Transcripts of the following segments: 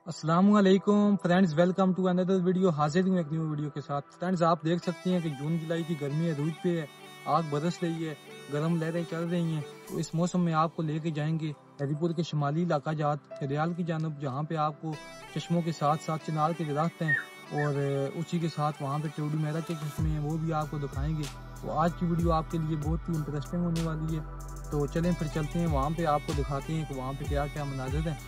अस्सलामुअलैकुम friends, welcome to another video. हाजिर हूँ एक न्यू वीडियो के साथ। फ्रेंड्स, आप देख सकते हैं कि जून जुलाई की गर्मी अरूज पे है, आग बरस रही है, गर्म लहरें चल रही हैं। तो इस मौसम में आपको लेके जाएंगे हरीपुर के शुमाली इलाका जात खरियाल की जानब, जहाँ पे आपको चश्मों के साथ साथ चिनार के दरख्त हैं और उसी के साथ वहाँ पे टोडी मेरा के चश्मे हैं, वो भी आपको दिखाएंगे। तो आज की वीडियो आपके लिए बहुत ही इंटरेस्टिंग होने वाली है। तो चलें फिर चलते हैं वहाँ पे, आपको दिखाते हैं कि वहाँ पे क्या क्या मनाज़िर हैं।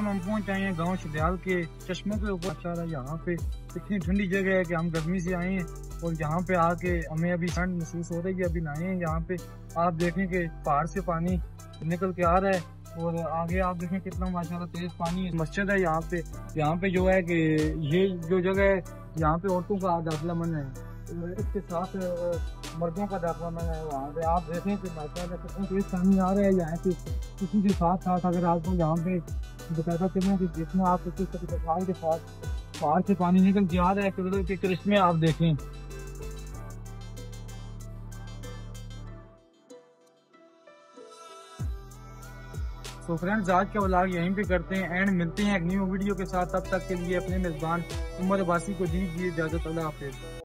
हम पहुंच आए हैं गांव शदियाल के चश्मों के ऊपर। अच्छा, यहाँ पे इतनी ठंडी जगह है कि हम गर्मी से आए हैं और यहाँ पे आके हमें अभी ठंड महसूस हो रही है। अभी नहाए हैं यहाँ पे। आप देखें कि पहाड़ से पानी निकल के आ रहा है और आगे आप देखें कितना माशाल्लाह तेज पानी है। मस्जिद है यहाँ पे जो है कि ये जो जगह है यहाँ पे औरतों का दाखिला मन है, इसके साथ मर्दों का दाखिला मन है। वहाँ पे आप देखें कि माशाल्लाह कितना तेज पानी आ रहा है यहाँ पे। इसी के साथ साथ अगर आपको यहाँ पे बताता चलें कि जितना आप के साथ पहाड़ से पानी निकल के आ रहा है, कुदरत के करिश्मे आप देखें। तो फ्रेंड्स, आज का व्लॉग यहीं पे करते हैं एंड मिलते हैं एक न्यू वीडियो के साथ। तब तक के लिए अपने मेजबान उमर अब्बासी को दीजिए इजाजत। अल्लाह हाफिज़।